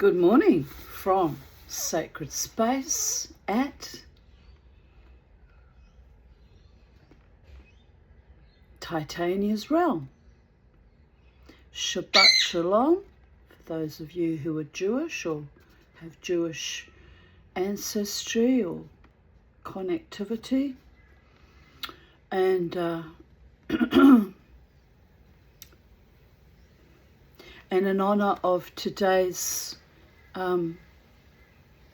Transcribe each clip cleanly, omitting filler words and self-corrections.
Good morning from Sacred Space at Titania's Realm. Shabbat Shalom, for those of you who are Jewish or have Jewish ancestry or connectivity. And and in honour of today's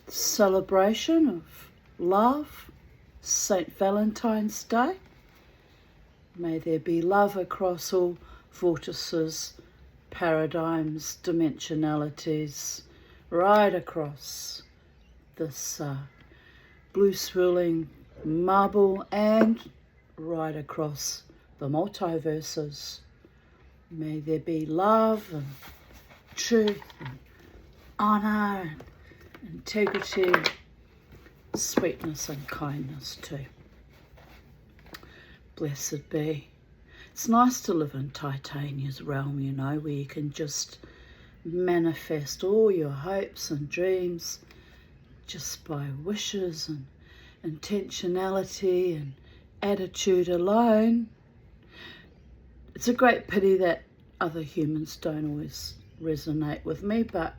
celebration of love, St. Valentine's Day, may there be love across all vortices, paradigms, dimensionalities, right across this blue swirling marble and right across the multiverses. May there be love and truth and honour and integrity, sweetness and kindness too. Blessed be. It's nice to live in Titania's realm, you know, where you can just manifest all your hopes and dreams just by wishes and intentionality and attitude alone. It's a great pity that other humans don't always resonate with me, but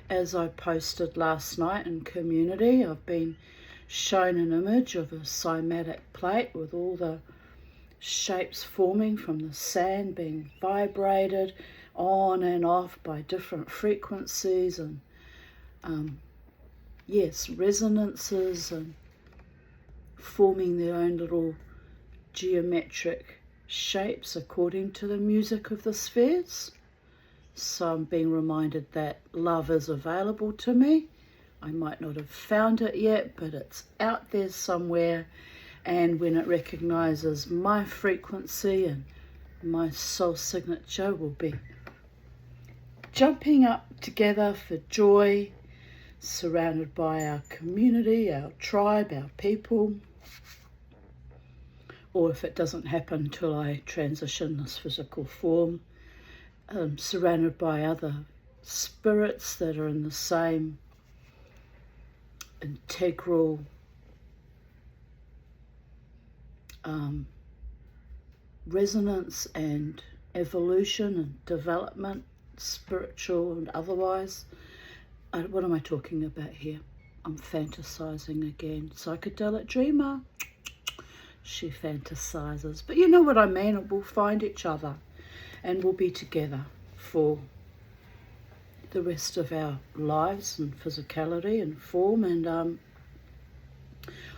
as I posted last night in community, I've been shown an image of a cymatic plate with all the shapes forming from the sand being vibrated on and off by different frequencies and resonances, and forming their own little geometric shapes according to the music of the spheres. So I'm being reminded that love is available to me. I might not have found it yet, but it's out there somewhere, and when it recognizes my frequency and my soul signature, we'll be jumping up together for joy, surrounded by our community, our tribe, our people. Or if it doesn't happen till I transition this physical form, surrounded by other spirits that are in the same integral resonance and evolution and development, spiritual and otherwise. What am I talking about here? I'm fantasizing again. Psychedelic dreamer. She fantasizes. But you know what I mean. We'll find each other and we'll be together for the rest of our lives and physicality and form, and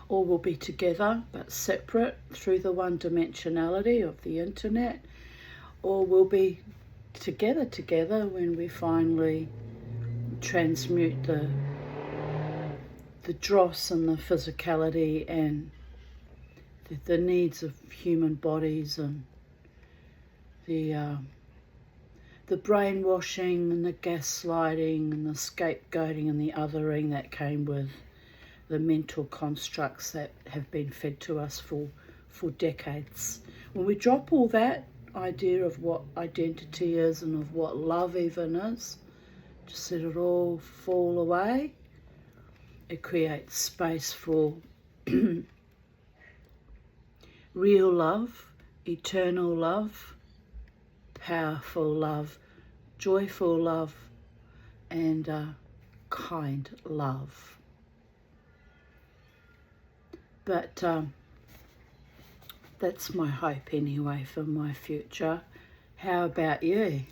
or we'll be together but separate through the one dimensionality of the internet, or we'll be together when we finally transmute the dross and the physicality and the needs of human bodies, and the brainwashing and the gaslighting and the scapegoating and the othering that came with the mental constructs that have been fed to us for decades. When we drop all that idea of what identity is and of what love even is, just let it all fall away, it creates space for real love, eternal love, powerful love, joyful love, and kind love. But that's my hope anyway for my future. How about you?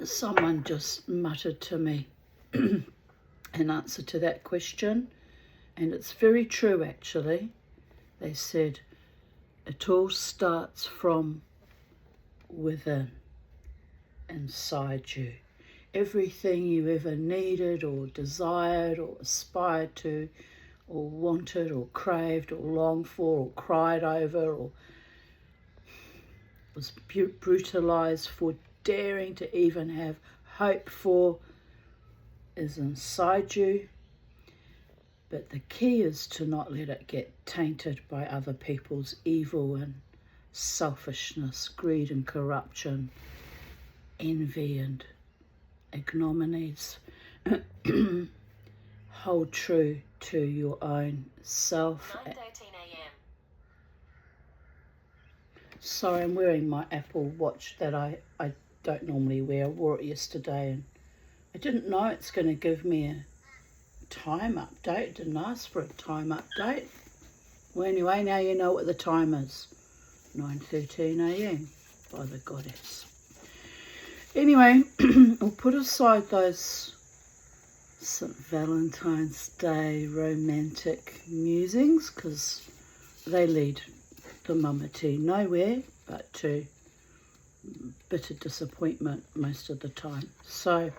Someone just muttered to me an answer to that question, and it's very true actually. They said it all starts from within, inside you. Everything you ever needed or desired or aspired to or wanted or craved or longed for or cried over or was brutalized for daring to even have hope for is inside you. But the key is to not let it get tainted by other people's evil and selfishness, greed and corruption, envy and ignominies. Hold true to your own self. 9:13 a.m. Sorry, I'm wearing my Apple Watch that I don't normally wear. I wore it yesterday and I didn't know it's going to give me a time update. It didn't ask for a time update. Well, anyway, now you know what the time is. 9:13 a.m. by the goddess. Anyway, we'll put aside those St. Valentine's Day romantic musings because they lead the mama tea nowhere but to bitter disappointment most of the time. So,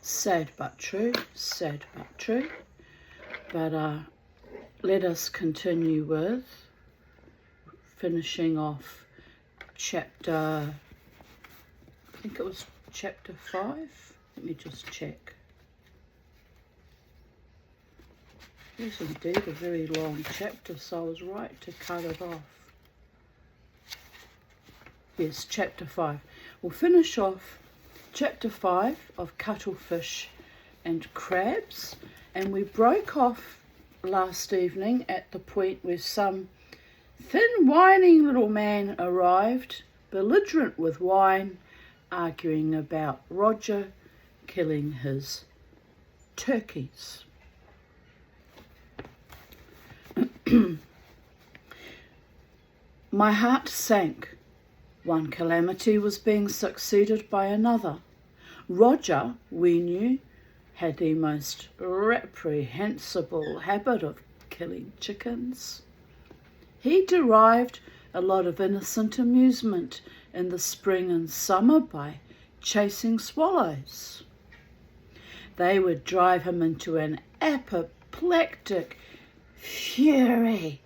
sad but true, sad but true. But let us continue with finishing off chapter, I think it was chapter 5. Let me just check. It's indeed a very long chapter, so I was right to cut it off. Yes, chapter 5. We'll finish off chapter 5 of Cuttlefish and Crabs, and we broke off last evening at the point where some thin, whining little man arrived, belligerent with wine, arguing about Roger killing his turkeys. My heart sank. One calamity was being succeeded by another. Roger, we knew, had the most reprehensible habit of killing chickens. He derived a lot of innocent amusement in the spring and summer by chasing swallows. They would drive him into an apoplectic fury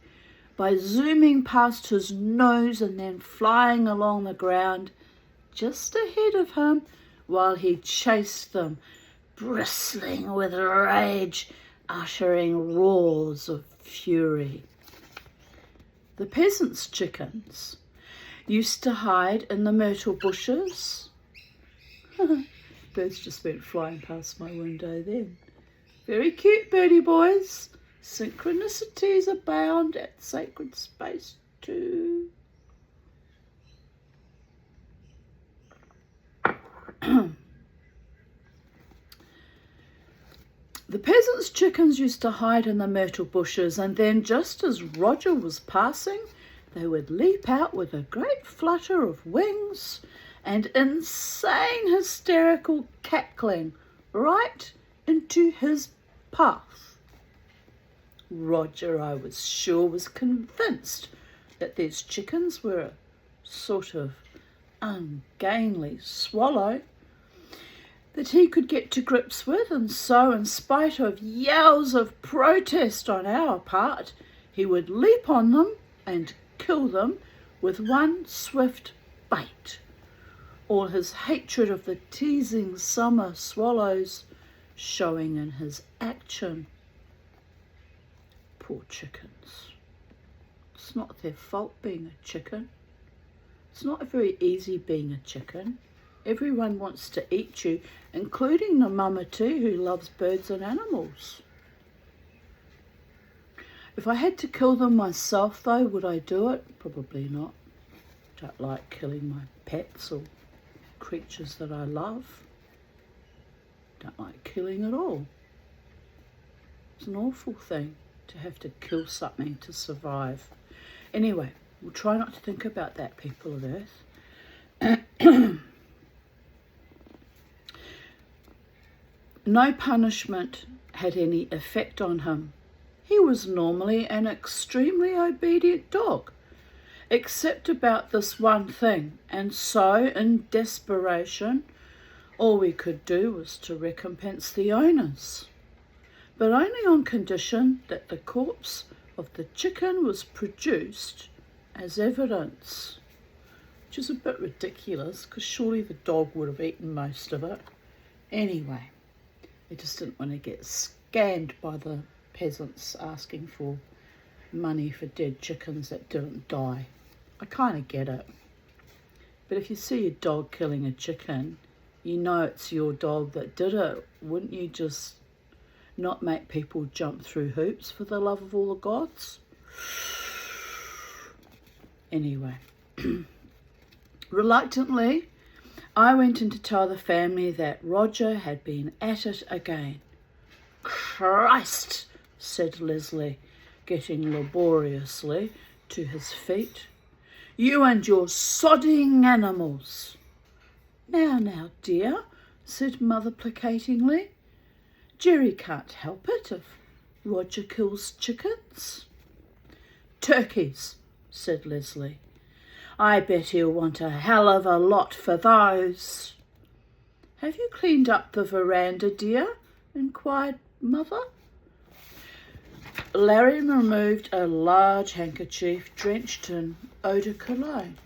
by zooming past his nose and then flying along the ground just ahead of him while he chased them, bristling with rage, uttering roars of fury. The peasants' chickens used to hide in the myrtle bushes. Birds just went flying past my window then. Very cute, birdie boys. Synchronicities abound at sacred space too. The peasants' chickens used to hide in the myrtle bushes, and then just as Roger was passing, they would leap out with a great flutter of wings and insane hysterical cackling right into his path. Roger, I was sure, was convinced that these chickens were a sort of ungainly swallow that he could get to grips with, and so, in spite of yells of protest on our part, he would leap on them and kill them with one swift bite. All his hatred of the teasing summer swallows showing in his action. Poor chickens. It's not their fault being a chicken. It's not very easy being a chicken. Everyone wants to eat you, including the mama too, who loves birds and animals. If I had to kill them myself though, would I do it? Probably not. Don't like killing my pets or creatures that I love. Don't like killing at all. It's an awful thing to have to kill something to survive. Anyway, we'll try not to think about that, people of Earth. No punishment had any effect on him. He was normally an extremely obedient dog, except about this one thing, and so, in desperation, all we could do was to recompense the owners, but only on condition that the corpse of the chicken was produced as evidence, which is a bit ridiculous because surely the dog would have eaten most of it. Anyway, I just didn't want to get scammed by the peasants asking for money for dead chickens that didn't die. I kind of get it. But if you see a dog killing a chicken, you know it's your dog that did it. Wouldn't you just not make people jump through hoops for the love of all the gods? Anyway, reluctantly, I went in to tell the family that Roger had been at it again. Christ, said Leslie, getting laboriously to his feet. You and your sodding animals. Now, dear, said Mother placatingly. Jerry can't help it if Roger kills chickens. Turkeys, said Leslie. I bet he'll want a hell of a lot for those. Have you cleaned up the veranda, dear? Inquired Mother. Larry removed a large handkerchief drenched in eau de cologne,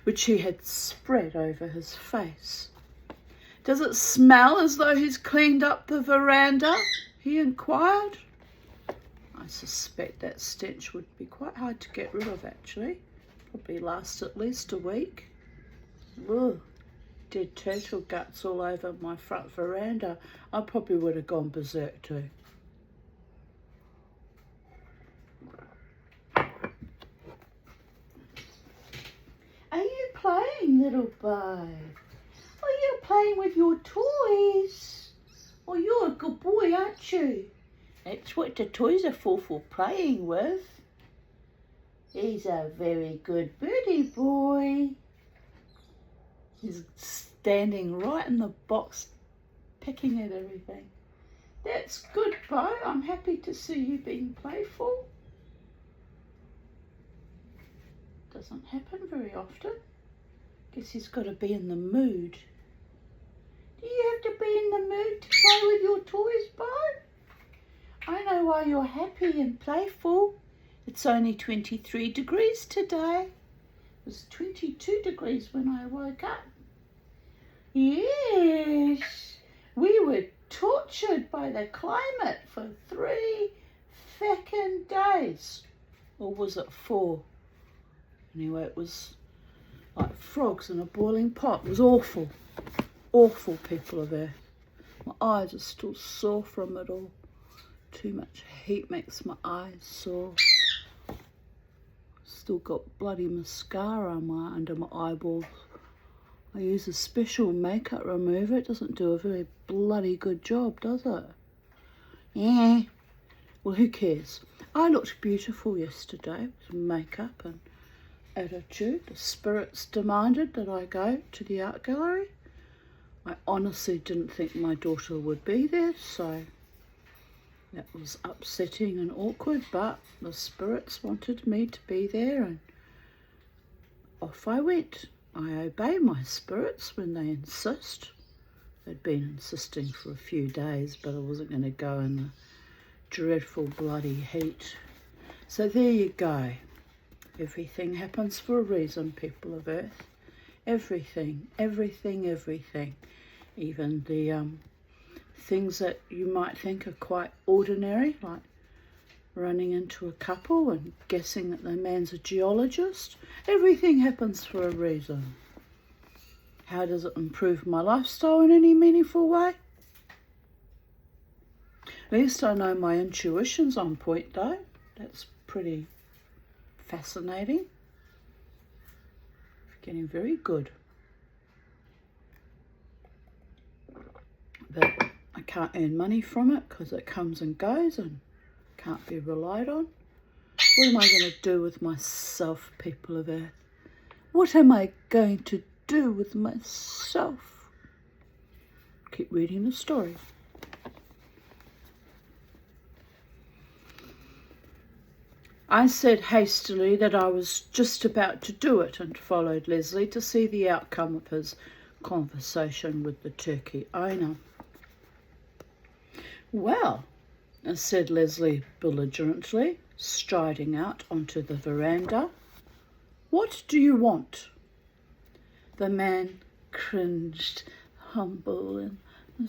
which he had spread over his face. Does it smell as though he's cleaned up the veranda? He inquired. I suspect that stench would be quite hard to get rid of, actually. Probably last at least a week. Ugh, dead turtle guts all over my front veranda. I probably would have gone berserk too. Are you playing, little boy? Are you playing with your toys? Oh, you're a good boy, aren't you? That's what the toys are for playing with. He's a very good birdie boy. He's standing right in the box, picking at everything. That's good, Bo. I'm happy to see you being playful. Doesn't happen very often. Guess he's got to be in the mood. Do you have to be in the mood to play with your toys, Bo? I know why you're happy and playful. It's only 23 degrees today. It was 22 degrees when I woke up. Yes, we were tortured by the climate for 3 feckin' days. Or was it 4? Anyway, it was like frogs in a boiling pot. It was awful. Awful, people of Earth. My eyes are still sore from it all. Too much heat makes my eyes sore. Still got bloody mascara under my eyeballs. I use a special makeup remover. It doesn't do a very bloody good job, does it? Yeah. Well, who cares? I looked beautiful yesterday with makeup and attitude. The spirits demanded that I go to the art gallery. I honestly didn't think my daughter would be there, so that was upsetting and awkward, but the spirits wanted me to be there and off I went. I obey my spirits when they insist. They'd been insisting for a few days, but I wasn't going to go in the dreadful bloody heat. So there you go. Everything happens for a reason, people of Earth. Everything, everything, everything. Even the things that you might think are quite ordinary, like running into a couple and guessing that the man's a geologist. Everything happens for a reason. How does it improve my lifestyle in any meaningful way? At least I know my intuition's on point, though. That's pretty fascinating. Getting very good. But I can't earn money from it because it comes and goes and can't be relied on. What am I going to do with myself, people of Earth? What am I going to do with myself? Keep reading the story. I said hastily that I was just about to do it and followed Leslie to see the outcome of his conversation with the turkey owner. Well, said Leslie belligerently, striding out onto the veranda. What do you want? The man cringed, humble and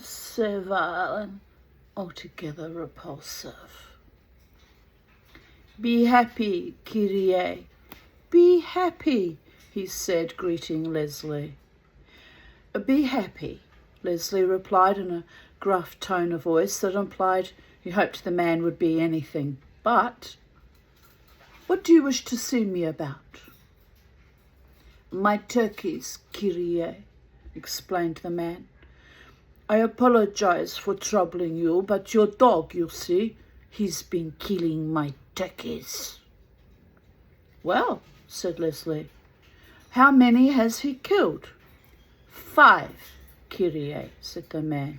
servile and altogether repulsive. Be happy, Kyrie. Be happy, he said, greeting Leslie. Be happy, Leslie replied in a gruff tone of voice that implied he hoped the man would be anything but. What do you wish to see me about? My turkeys, Kyrie, explained the man. I apologize for troubling you, but your dog, you see, he's been killing my turkeys. Well, said Leslie, how many has he killed? 5, Kyrie, said the man,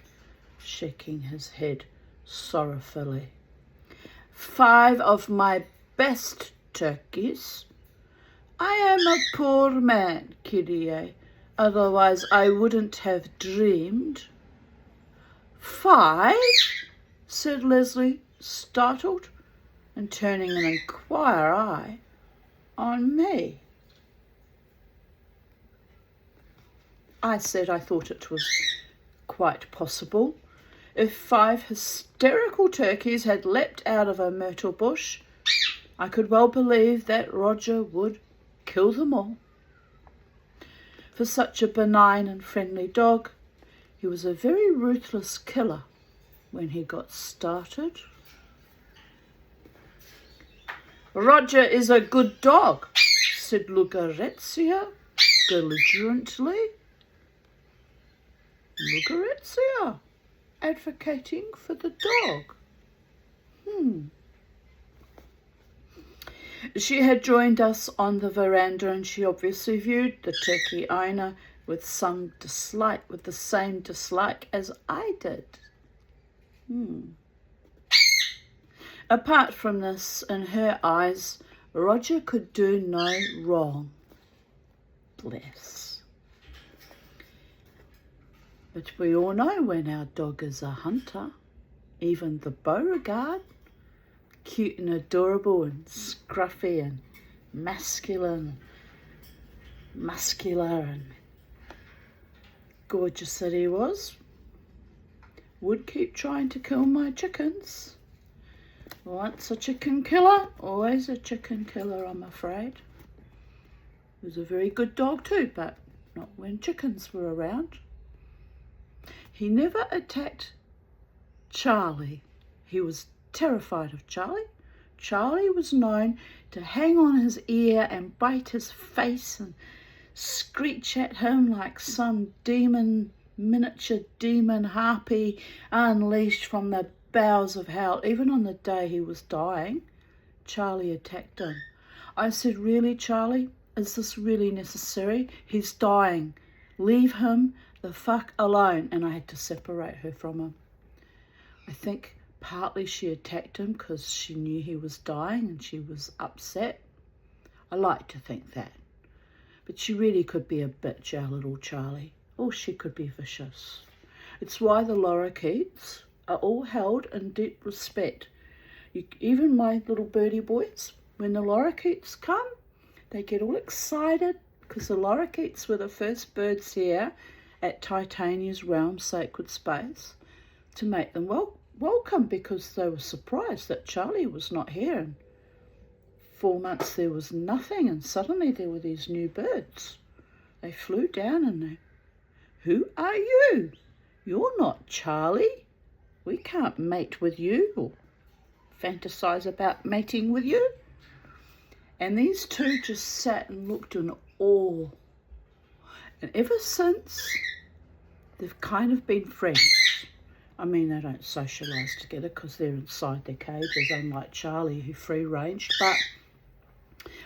shaking his head sorrowfully. 5 of my best turkeys. I am a poor man, Kyrie, otherwise I wouldn't have dreamed. 5? said Leslie, startled, and turning an inquiring eye on me. I said I thought it was quite possible. If 5 hysterical turkeys had leapt out of a myrtle bush, I could well believe that Roger would kill them all. For such a benign and friendly dog, he was a very ruthless killer when he got started. Roger is a good dog, said Lucrezia belligerently. Lucrezia, advocating for the dog. She had joined us on the veranda, and she obviously viewed the turkey owner with the same dislike as I did. Apart from this, in her eyes, Roger could do no wrong. Bless. But we all know when our dog is a hunter, even the Beauregard, cute and adorable and scruffy and muscular and gorgeous that he was, would keep trying to kill my chickens. Once a chicken killer, always a chicken killer, I'm afraid. He was a very good dog too, but not when chickens were around. He never attacked Charlie. He was terrified of Charlie. Charlie was known to hang on his ear and bite his face and screech at him like some miniature demon harpy unleashed from the bowels of hell. Even on the day he was dying, Charlie attacked him. I said, really, Charlie? Is this really necessary? He's dying. Leave him the fuck alone. And I had to separate her from him. I think partly she attacked him because she knew he was dying and she was upset. I like to think that. But she really could be a bitch, our little Charlie. Or she could be vicious. It's why the lorikeets are all held in deep respect. Even my little birdie boys, when the lorikeets come, they get all excited because the lorikeets were the first birds here at Titania's realm, sacred space, to make them welcome, because they were surprised that Charlie was not here. And 4 months there was nothing, and suddenly there were these new birds. They flew down and they, who are you? You're not Charlie. We can't mate with you or fantasize about mating with you. And these two just sat and looked in awe. And ever since, they've kind of been friends. I mean, they don't socialise together because they're inside their cages, unlike Charlie, who free-ranged. But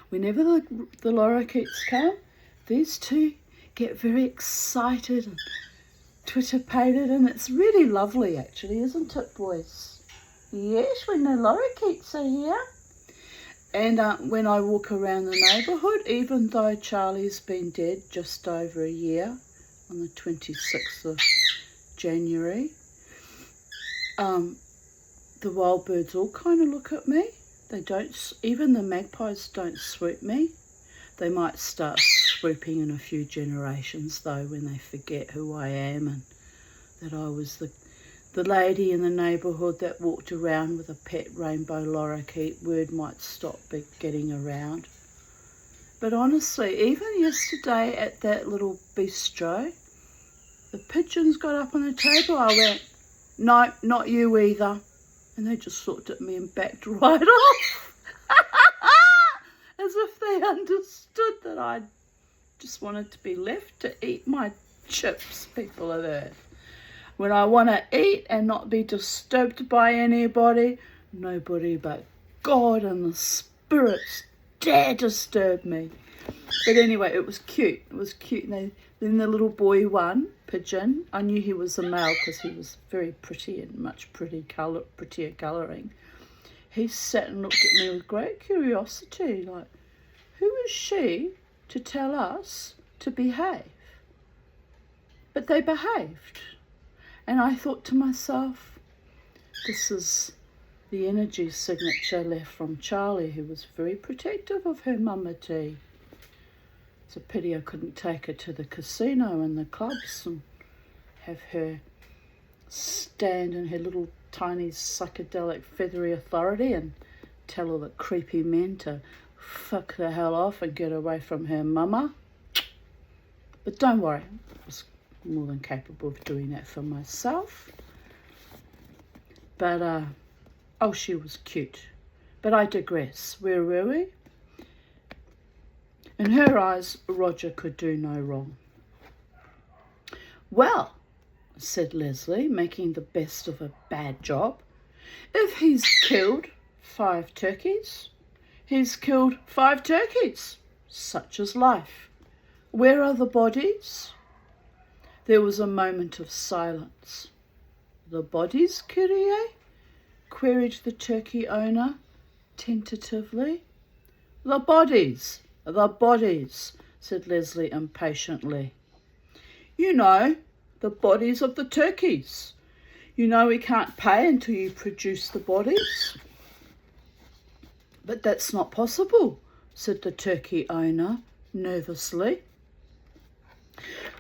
whenever the lorikeets come, these two get very excited and twitterpated, and it's really lovely, actually, isn't it, boys? Yes, when the lorikeets are here. And when I walk around the neighbourhood, even though Charlie's been dead just over a year, on the 26th of January, the wild birds all kind of look at me. They don't, even the magpies don't swoop me. They might start swooping in a few generations, though, when they forget who I am and that I was the lady in the neighbourhood that walked around with a pet rainbow lorikeet. Word might stop getting around. But honestly, even yesterday at that little bistro, the pigeons got up on the table. I went, no, not you either. And they just looked at me and backed right off. As if they understood that I just wanted to be left to eat my chips, people of Earth. When I want to eat and not be disturbed by anybody, nobody but God and the spirits dare disturb me. But anyway, it was cute. It was cute. And then the little boy one, pigeon, I knew he was a male because he was very pretty and much prettier colouring. He sat and looked at me with great curiosity, like, who is she to tell us to behave? But they behaved. And I thought to myself, this is the energy signature left from Charlie, who was very protective of her mama T. It's a pity I couldn't take her to the casino and the clubs and have her stand in her little tiny psychedelic feathery authority and tell all the creepy men to fuck the hell off and get away from her mama. But don't worry, I was more than capable of doing that for myself. But, oh, she was cute. But I digress. Where were we? In her eyes, Roger could do no wrong. Well, said Leslie, making the best of a bad job, if he's killed 5 turkeys, he's killed 5 turkeys. Such is life. Where are the bodies? There was a moment of silence. The bodies, Kyrie? Queried the turkey owner tentatively. The bodies, said Leslie impatiently. You know, the bodies of the turkeys. You know we can't pay until you produce the bodies. But that's not possible, said the turkey owner nervously.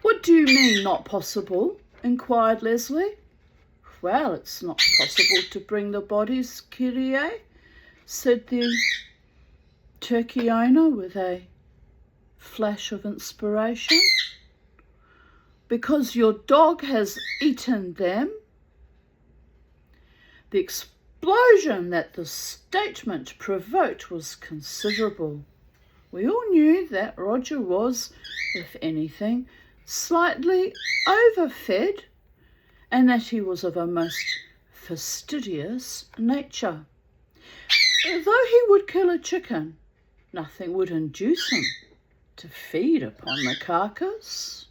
What do you mean, not possible? Inquired Leslie. Well, it's not possible to bring the bodies, Kyrie, said the turkey owner with a flash of inspiration. Because your dog has eaten them. The explosion that the statement provoked was considerable. We all knew that Roger was, if anything, slightly overfed, and that he was of a most fastidious nature. Though he would kill a chicken, nothing would induce him to feed upon the carcass,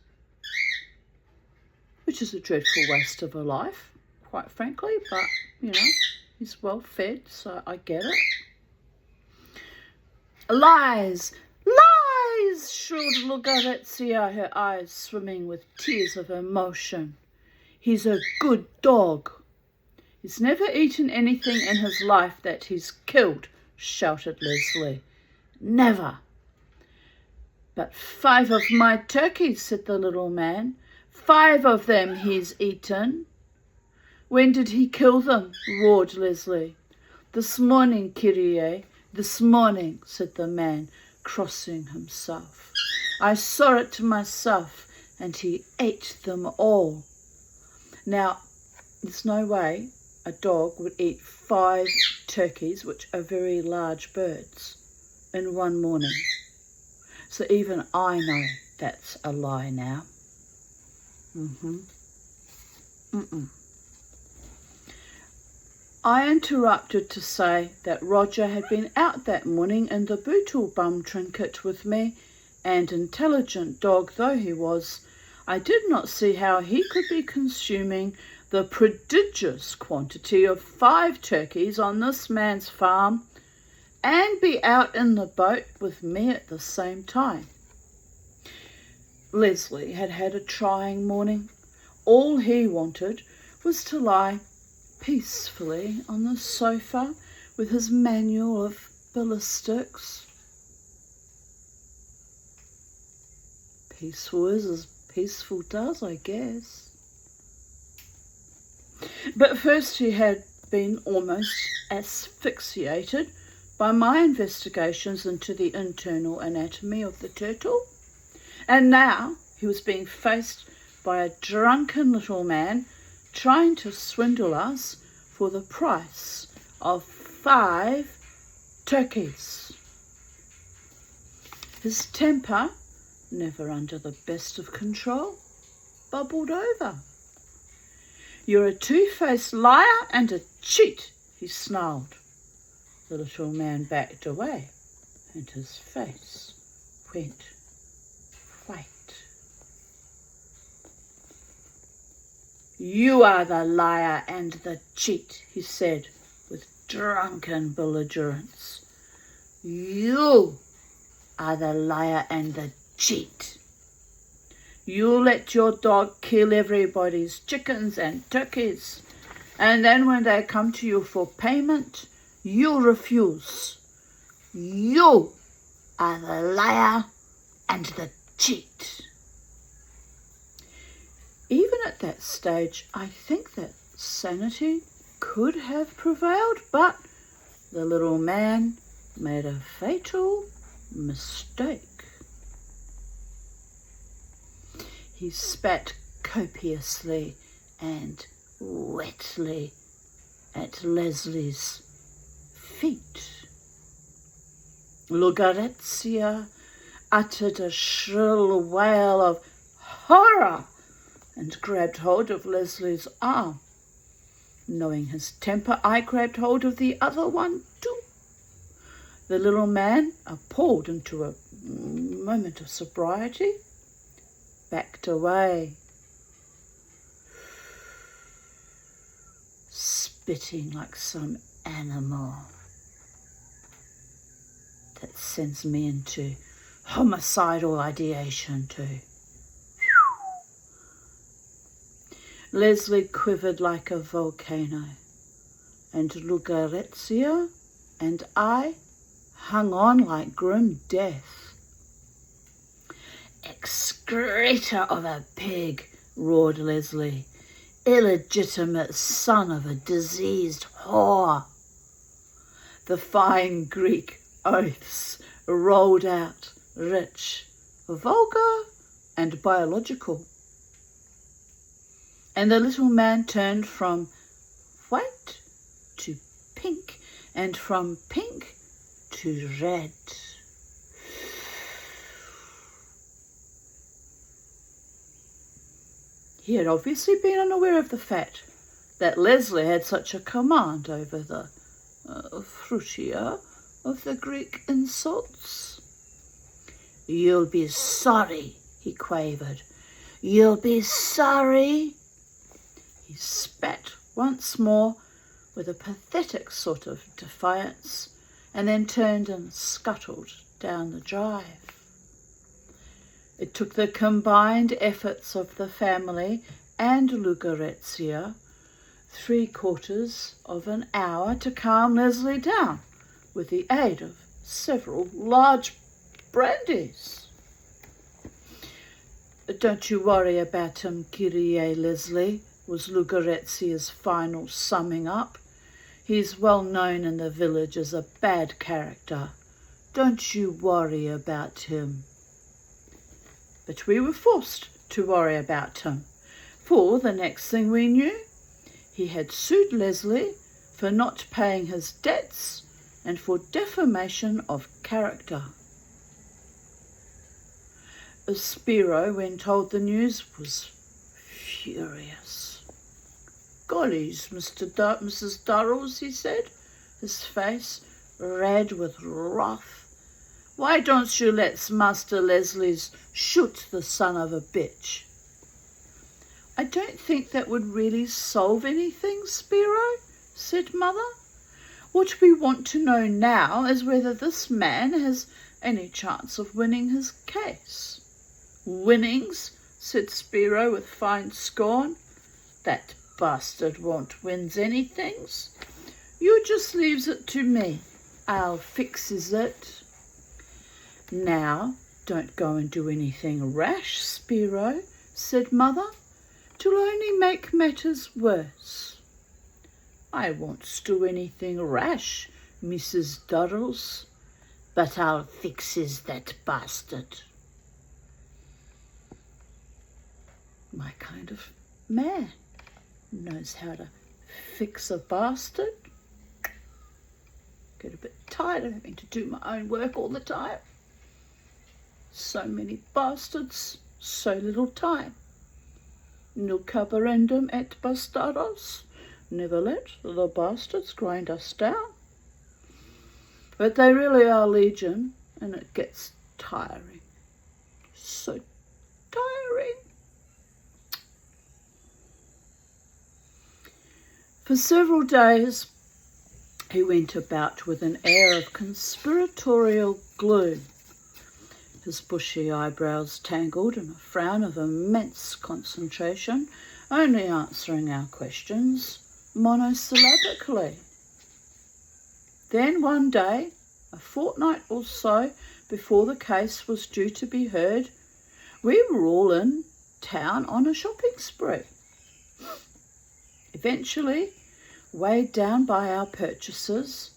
which is a dreadful waste of a life, quite frankly, but, you know, he's well fed, so I get it. Lies! Lies! shrilled Lugavezia, her eyes swimming with tears of emotion. He's a good dog. He's never eaten anything in his life that he's killed, shouted Leslie. Never. But 5 of my turkeys, said the little man. 5 of them he's eaten. When did he kill them? Roared Leslie. This morning, Kyrie. This morning, said the man, crossing himself. I saw it to myself, and he ate them all. Now, there's no way a dog would eat 5 turkeys, which are very large birds, in one morning. So even I know that's a lie now. I interrupted to say that Roger had been out that morning in the bootle bum trinket with me, and intelligent dog though he was, I did not see how he could be consuming the prodigious quantity of 5 turkeys on this man's farm and be out in the boat with me at the same time. Leslie had had a trying morning. All he wanted was to lie peacefully on the sofa with his manual of ballistics. Peaceful is as peaceful does, I guess. But first he had been almost asphyxiated by my investigations into the internal anatomy of the turtle. And now he was being faced by a drunken little man trying to swindle us for the price of 5 turkeys. His temper, never under the best of control, bubbled over. "You're a two-faced liar and a cheat," he snarled. The little man backed away and his face went white. "You are the liar and the cheat," he said with drunken belligerence. "You are the liar and the cheat. You let your dog kill everybody's chickens and turkeys, and then when they come to you for payment, you refuse. You are the liar and the cheat." Even at that stage, I think that sanity could have prevailed, but the little man made a fatal mistake. He spat copiously and wetly at Leslie's feet. Lucrezia uttered a shrill wail of horror and grabbed hold of Leslie's arm. Knowing his temper, I grabbed hold of the other one too. The little man, appalled into a moment of sobriety, backed away, spitting like some animal. That sends me into homicidal ideation too. Leslie quivered like a volcano, and Lucrezia and I hung on like grim death. "Excreta of a pig," roared Leslie. "Illegitimate son of a diseased whore." The fine Greek oaths rolled out, rich, vulgar, and biological. And the little man turned from white to pink, and from pink to red. He had obviously been unaware of the fact that Leslie had such a command over the frutia of the Greek insults. "You'll be sorry," he quavered. "You'll be sorry." He spat once more with a pathetic sort of defiance, and then turned and scuttled down the drive. It took the combined efforts of the family and Lucrezia 3/4 of an hour to calm Leslie down with the aid of several large brandies. "Don't you worry about him, Kyrie Leslie," was Lucrezia's final summing up. "He's well known in the village as a bad character. Don't you worry about him." But we were forced to worry about him, for the next thing we knew, he had sued Leslie for not paying his debts and for defamation of character. Spiro, when told the news, was furious. "Gollies, Mrs. Durrells," he said, his face red with wrath. "Why don't you let Master Leslie's shoot the son of a bitch?" "I don't think that would really solve anything, Spiro," said Mother. "What we want to know now is whether this man has any chance of winning his case." "Winnings?" said Spiro with fine scorn. "That bastard won't win anythings. You just leaves it to me. I'll fixes it." "Now, don't go and do anything rash, Spiro," said Mother. "'Twill only make matters worse." "I won't do anything rash," Mrs. Doddles, but I'll fixes that bastard. My kind of man knows how to fix a bastard. Get a bit tired of having to do my own work all the time. So many bastards, so little time. Nunc caperendum et bastardos. Never let the bastards grind us down. But they really are legion, and it gets tiring. So tiring. For several days, he went about with an air of conspiratorial gloom, his bushy eyebrows tangled in a frown of immense concentration, only answering our questions monosyllabically. Then one day, a fortnight or so before the case was due to be heard, we were all in town on a shopping spree. Eventually, weighed down by our purchases,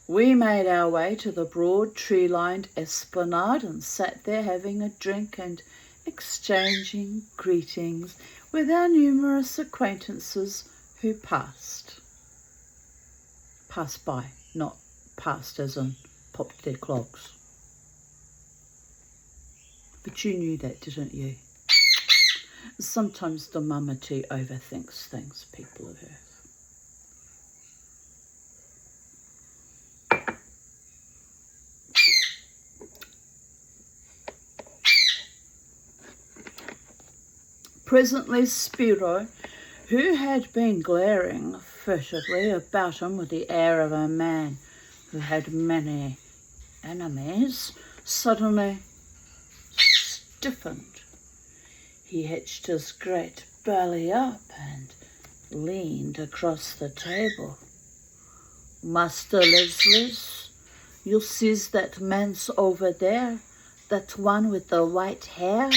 we made our way to the broad tree-lined esplanade and sat there having a drink and exchanging greetings with our numerous acquaintances who passed by, not passed as in popped their clogs. But you knew that, didn't you? Sometimes the mummy overthinks things, people of Earth. Presently Spiro, who had been glaring furtively about him with the air of a man who had many enemies, suddenly stiffened. He hitched his great belly up and leaned across the table. Master Leslie's, you sees that man's over there, that one with the white hair?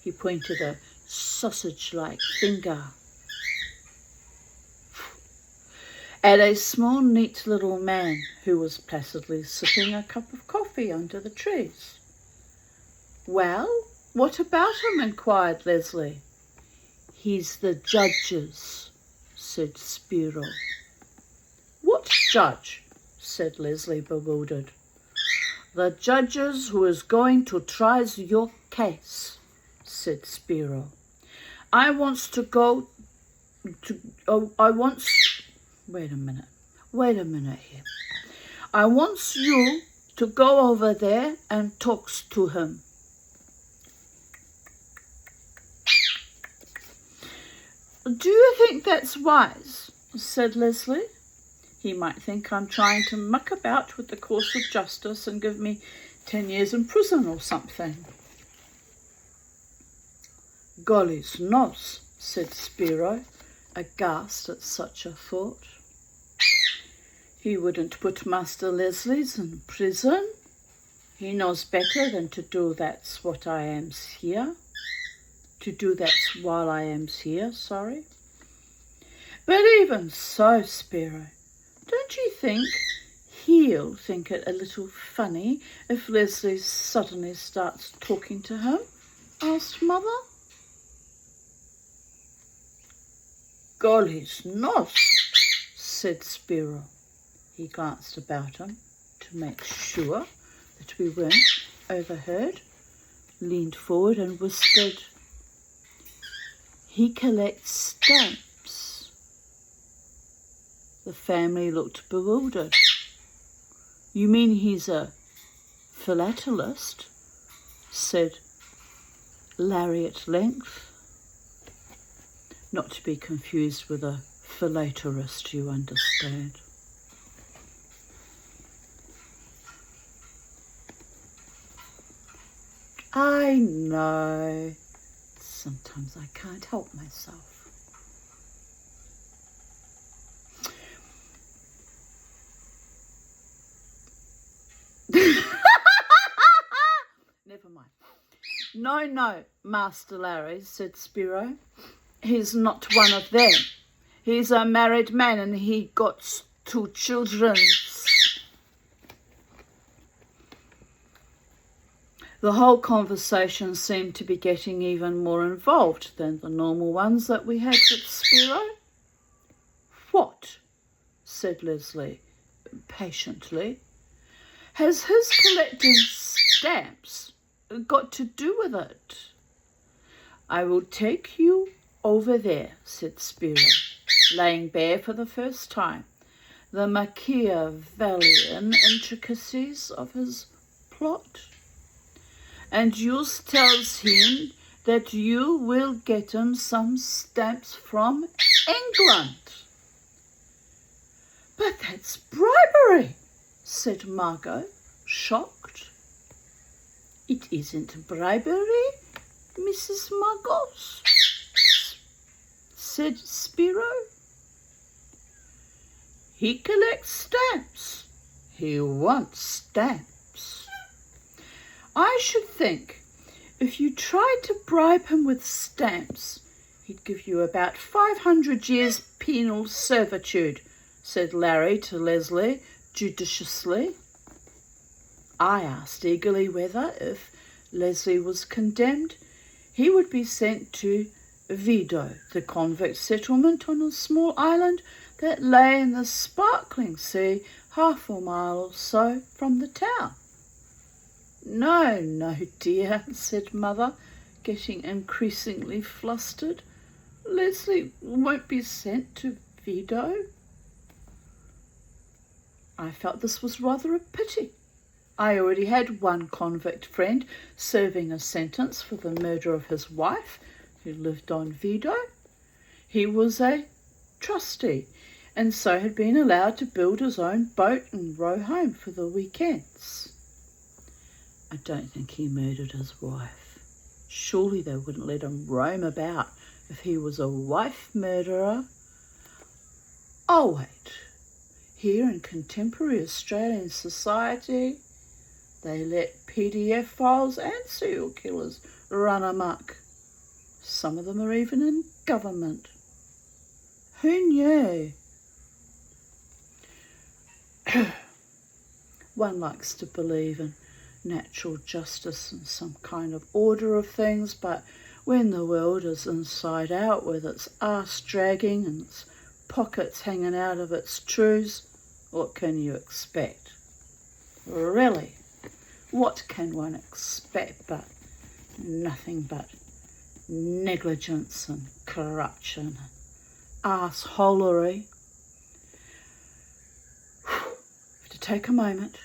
He pointed a sausage-like finger at a small, neat little man who was placidly sipping a cup of coffee under the trees. Well, what about him? Inquired Leslie. He's the judge's, said Spiro. What judge? Said Leslie, bewildered. The judge's who is going to try your case, said Spiro. I wants to go to, wait a minute here. I wants you to go over there and talks to him. Do you think that's wise? Said Leslie. He might think I'm trying to muck about with the course of justice and give me 10 years in prison or something. Golly's nos, said Spiro, aghast at such a thought. He wouldn't put Master Leslie's in prison. He knows better than to do that's what I am's here. To do that while I am's here, sorry. But even so, Spiro, don't you think he'll think it a little funny if Leslie suddenly starts talking to him? Asked Mother. Golly's nos, said Spiro. He glanced about him to make sure that we weren't overheard, leaned forward and whispered, he collects stamps. The family looked bewildered. You mean he's a philatelist? Said Larry at length. Not to be confused with a philatelist, you understand. I know. Sometimes I can't help myself. Never mind. No, Master Larry, said Spiro. He's not one of them. He's a married man and he got two children's. The whole conversation seemed to be getting even more involved than the normal ones that we had with Spiro. What? Said Leslie patiently. Has his collecting stamps got to do with it? I will take you over there, said Spiro, laying bare for the first time the Machiavellian intricacies of his plot. And Jules tells him that you will get him some stamps from England. But that's bribery, said Margot, shocked. It isn't bribery, Mrs. Margot, said Spiro. He collects stamps. He wants stamps. I should think if you tried to bribe him with stamps, he'd give you about 500 years penal servitude, said Larry to Leslie judiciously. I asked eagerly whether, if Leslie was condemned, he would be sent to Vido, the convict settlement on a small island that lay in the sparkling sea half a mile or so from the town. No, no, dear, said Mother, getting increasingly flustered. Leslie won't be sent to Vido. I felt this was rather a pity. I already had one convict friend serving a sentence for the murder of his wife, who lived on Vido. He was a trustee, and so had been allowed to build his own boat and row home for the weekends. I don't think he murdered his wife. Surely they wouldn't let him roam about if he was a wife murderer. Oh, wait. Here in contemporary Australian society, they let PDF files and serial killers run amok. Some of them are even in government. Who knew? One likes to believe in natural justice and some kind of order of things, but when the world is inside out with its arse dragging and its pockets hanging out of its trews, what can you expect? Really, what can one expect but nothing but negligence and corruption, arseholery? Have to take a moment.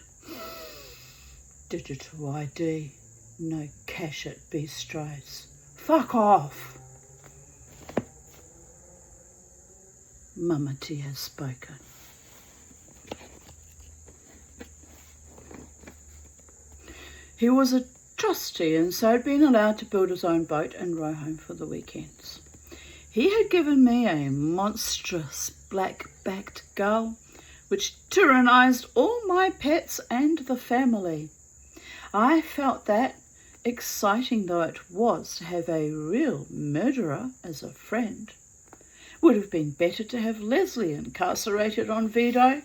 Digital ID, no cash at bistros. Fuck off. Mama T has spoken. He was a trustee and so had been allowed to build his own boat and row home for the weekends. He had given me a monstrous black-backed gull which tyrannised all my pets and the family. I felt that, exciting though it was to have a real murderer as a friend, would have been better to have Leslie incarcerated on Vido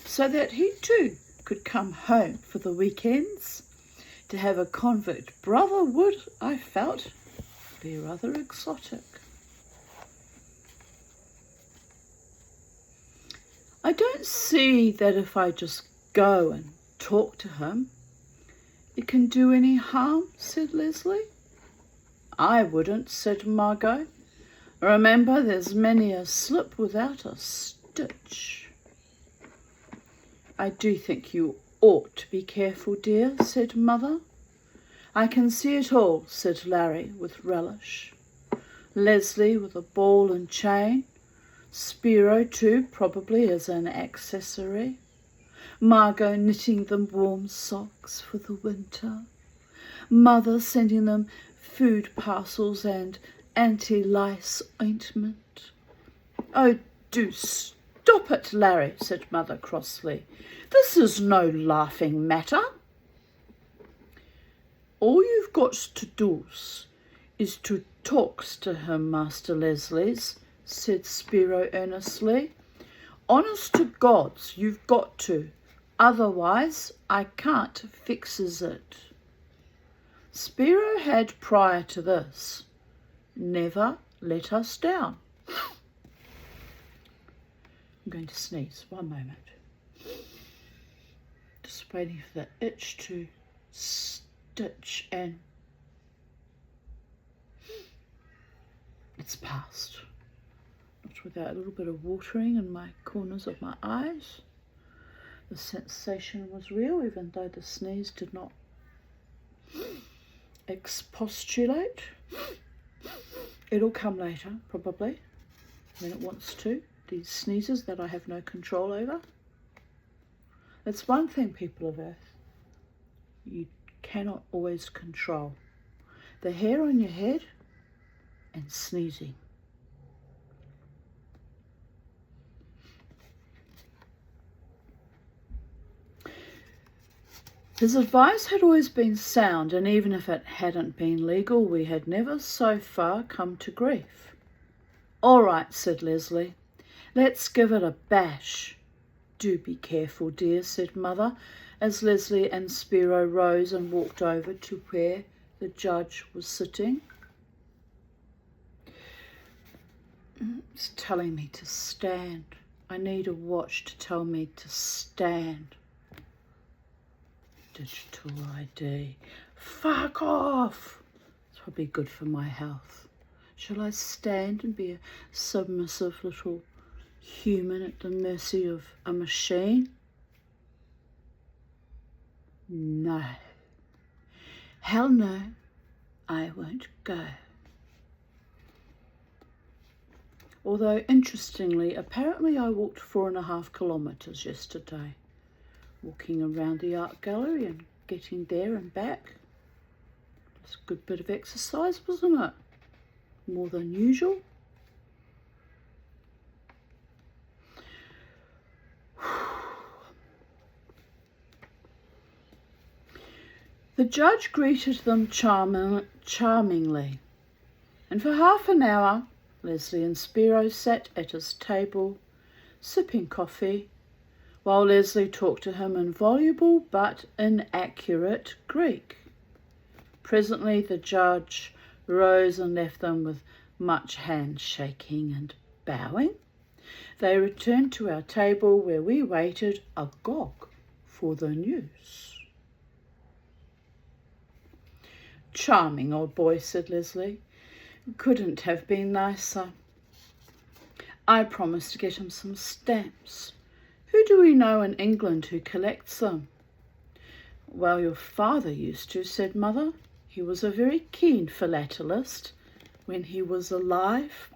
so that he too could come home for the weekends. To have a convict brother would, I felt, be rather exotic. I don't see that if I just go and talk to him, it can do any harm, said Leslie. I wouldn't, said Margot. Remember, there's many a slip without a stitch. I do think you ought to be careful, dear, said Mother. I can see it all, said Larry with relish. Leslie with a ball and chain. Spiro too, probably as an accessory. Margot knitting them warm socks for the winter. Mother sending them food parcels and anti-lice ointment. Oh, do stop it, Larry, said Mother crossly. This is no laughing matter. All you've got to do is to talk to him, Master Leslie's, said Spiro earnestly. Honest to God's, you've got to. Otherwise, I can't fixes it. Spiro had, prior to this, never let us down. I'm going to sneeze. One moment. Just waiting for the itch to stitch, and it's passed. Not without a little bit of watering in my corners of my eyes. The sensation was real, even though the sneeze did not expostulate. It'll come later, probably, when it wants to. These sneezes that I have no control over. That's one thing, people of Earth, you cannot always control. The hair on your head and sneezing. His advice had always been sound, and even if it hadn't been legal, we had never so far come to grief. "All right," said Leslie, "let's give it a bash." "Do be careful, dear," said Mother, as Leslie and Spiro rose and walked over to where the judge was sitting. It's telling me to stand. I need a watch to tell me to stand. Digital ID. Fuck off! It's probably good for my health. Shall I stand and be a submissive little human at the mercy of a machine? No. Hell no, I won't go. Although, interestingly, apparently I walked 4.5 kilometres yesterday, walking around the art gallery and getting there and back. It's a good bit of exercise, wasn't it? More than usual. The judge greeted them charmingly, and for half an hour Leslie and Spiro sat at his table, sipping coffee, while Leslie talked to him in voluble but inaccurate Greek. Presently the judge rose and left them with much handshaking and bowing. They returned to our table, where we waited agog for the news. "Charming old boy," said Leslie. "Couldn't have been nicer. I promised to get him some stamps. Who do we know in England who collects them?" "Well, your father used to," said Mother. "He was a very keen philatelist when he was alive."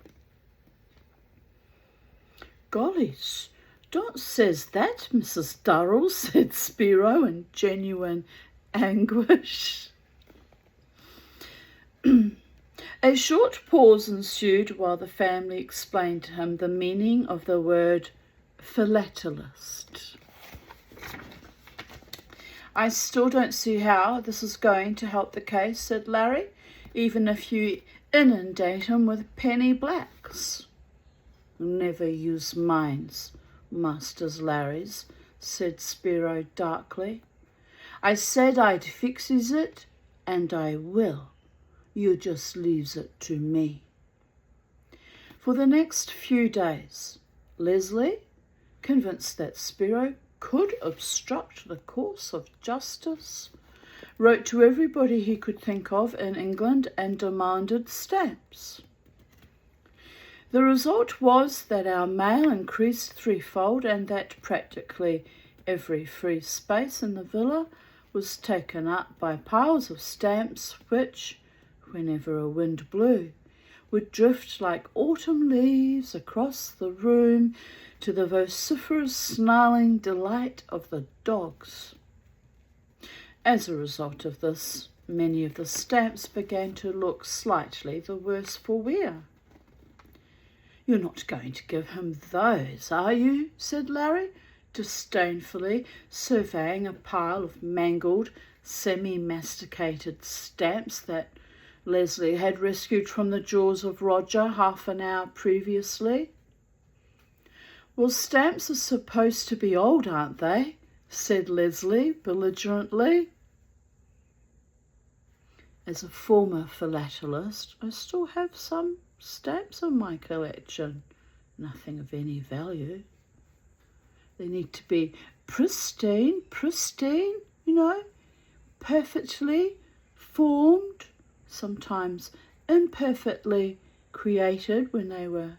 "Gollies, don't says that, Mrs. Durrell," said Spiro in genuine anguish. A short pause ensued while the family explained to him the meaning of the word philatelist. "I still don't see how this is going to help the case," said Larry, "even if you inundate him with penny blacks." "Never use mines, Master's Larry's," said Spiro darkly. "I said I'd fixes it, and I will. You just leaves it to me." For the next few days, Leslie, convinced that Spiro could obstruct the course of justice, wrote to everybody he could think of in England and demanded stamps. The result was that our mail increased threefold, and that practically every free space in the villa was taken up by piles of stamps which, whenever a wind blew, would drift like autumn leaves across the room, to the vociferous snarling delight of the dogs. As a result of this, many of the stamps began to look slightly the worse for wear. "You're not going to give him those, are you?" said Larry, disdainfully surveying a pile of mangled, semi-masticated stamps that Leslie had rescued from the jaws of Roger half an hour previously. Well, stamps are supposed to be old, aren't they? Said Leslie belligerently. As a former philatelist, I still have some stamps in my collection. Nothing of any value. They need to be pristine, you know, perfectly formed, sometimes imperfectly created when they were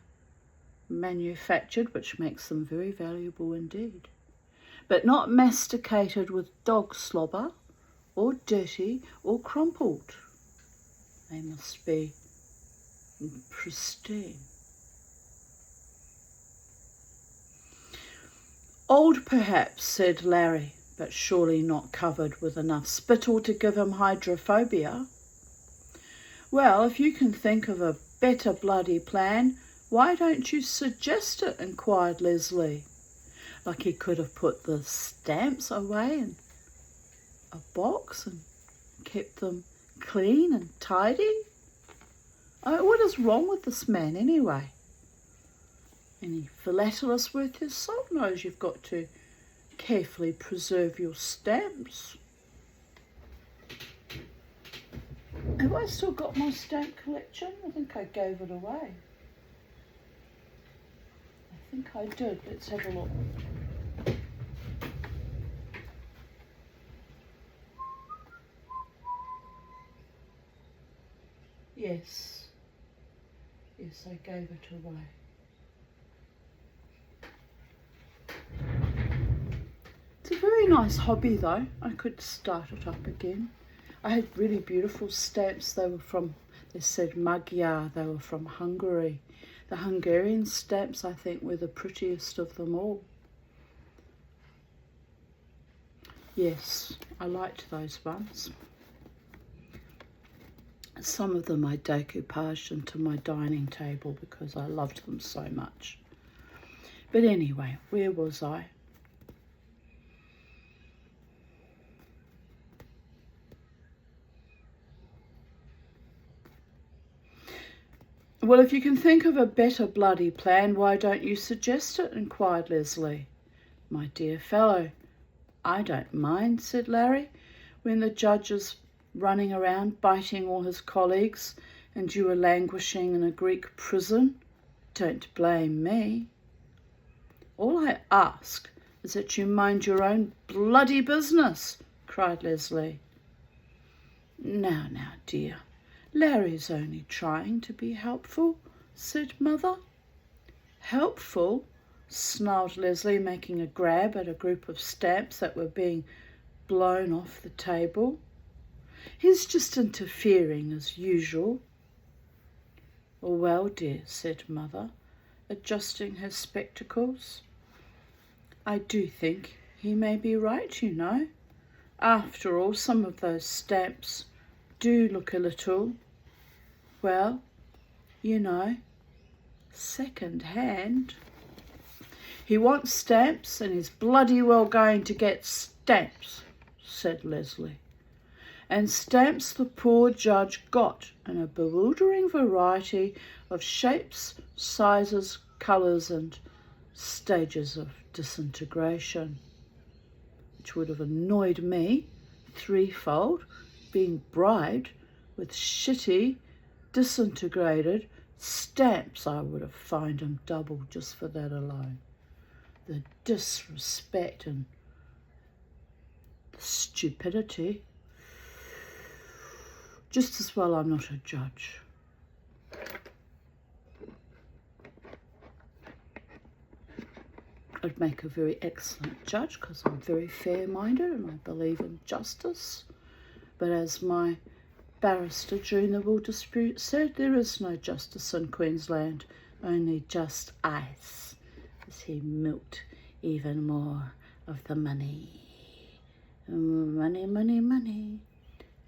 manufactured, which makes them very valuable indeed. But not masticated with dog slobber, or dirty, or crumpled. They must be pristine. Old perhaps, said Larry, but surely not covered with enough spittle to give him hydrophobia. Well, if you can think of a better bloody plan, why don't you suggest it? Inquired Leslie. Like he could have put the stamps away in a box and kept them clean and tidy. Oh, what is wrong with this man anyway? Any philatelist worth his salt knows you've got to carefully preserve your stamps. Have I still got my stamp collection? I think I gave it away. I think I did. Let's have a look. Yes. Yes, I gave it away. It's a very nice hobby though. I could start it up again. I had really beautiful stamps. They said Magyar, they were from Hungary. The Hungarian stamps, I think, were the prettiest of them all. Yes, I liked those ones. Some of them I decoupaged into my dining table because I loved them so much. But anyway, where was I? Well, if you can think of a better bloody plan, why don't you suggest it? Inquired Leslie. My dear fellow, I don't mind, said Larry, when the judge is running around biting all his colleagues and you are languishing in a Greek prison. Don't blame me. All I ask is that you mind your own bloody business, cried Leslie. Now, dear, Larry's only trying to be helpful, said Mother. Helpful? Snarled Leslie, making a grab at a group of stamps that were being blown off the table. He's just interfering as usual. Oh, well, dear, said Mother, adjusting her spectacles. I do think he may be right, you know. After all, some of those stamps do look a little, well, you know, second hand. He wants stamps and he's bloody well going to get stamps, said Leslie. And stamps the poor judge got in a bewildering variety of shapes, sizes, colours and stages of disintegration, which would have annoyed me threefold, being bribed with shitty, disintegrated stamps. I would have fined him double just for that alone. The disrespect and the stupidity. Just as well I'm not a judge. I'd make a very excellent judge because I'm very fair-minded and I believe in justice. But as my barrister during the will dispute said, there is no justice in Queensland, only just ice, as he milked even more of the money. Money, money, money.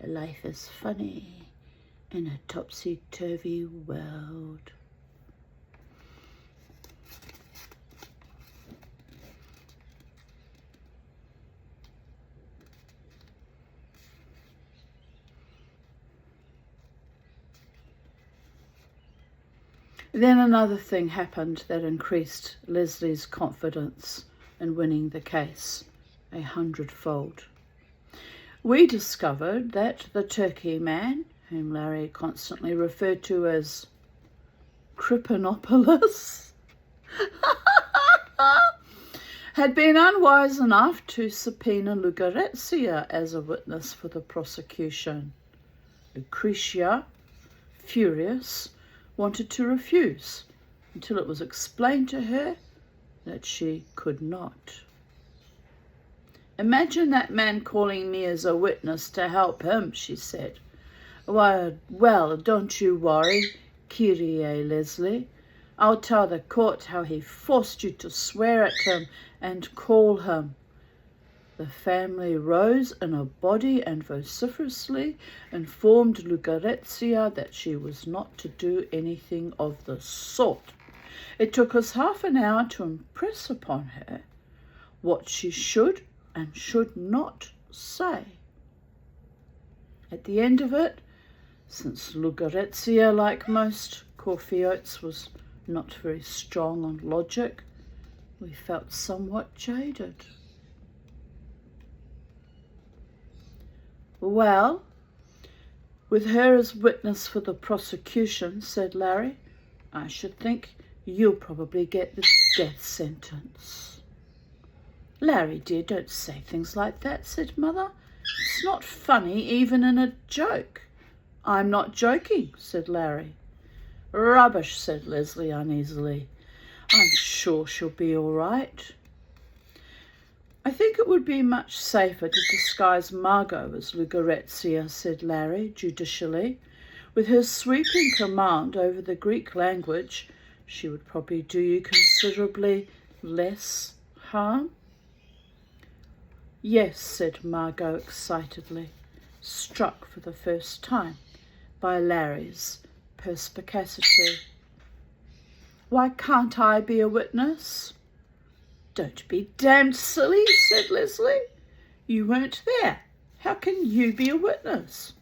Life is funny in a topsy-turvy world. Then another thing happened that increased Leslie's confidence in winning the case 100-fold. We discovered that the turkey man, whom Larry constantly referred to as Crippinopolis, had been unwise enough to subpoena Lucrezia as a witness for the prosecution. Lucretia, furious, wanted to refuse until it was explained to her that she could not. "Imagine that man calling me as a witness to help him," she said. Well, don't you worry, Kyrie Leslie. I'll tell the court how he forced you to swear at him and call him." The family rose in a body and vociferously informed Lucrezia that she was not to do anything of the sort. It took us half an hour to impress upon her what she should and should not say. At the end of it, since Lucrezia, like most Corfiotes, was not very strong on logic, we felt somewhat jaded. "Well, with her as witness for the prosecution," said Larry, "I should think you'll probably get the death sentence." "Larry, dear, don't say things like that," said Mother. "It's not funny, even in a joke." "I'm not joking," said Larry. "Rubbish," said Leslie uneasily. "I'm sure she'll be all right." "I think it would be much safer to disguise Margot as Lucrezia," said Larry judicially. "With her sweeping command over the Greek language, she would probably do you considerably less harm." "Yes," said Margot excitedly, struck for the first time by Larry's perspicacity. "Why can't I be a witness?" "Don't be damned silly," said Leslie. "You weren't there. How can you be a witness?"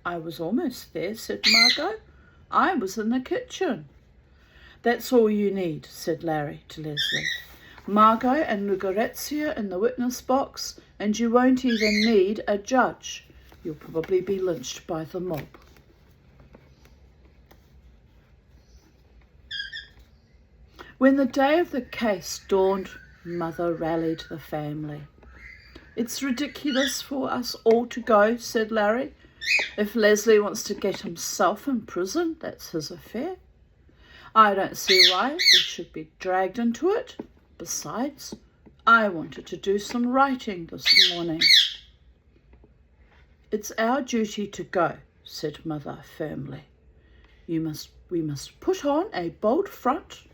"I was almost there," said Margot. "I was in the kitchen." "That's all you need," said Larry to Leslie. "Margot and Lucrezia in the witness box, and you won't even need a judge. You'll probably be lynched by the mob." When the day of the case dawned, Mother rallied the family. "It's ridiculous for us all to go," said Larry. "If Leslie wants to get himself in prison, that's his affair. I don't see why we should be dragged into it. Besides, I wanted to do some writing this morning." "It's our duty to go," said Mother firmly. We must put on a bold front.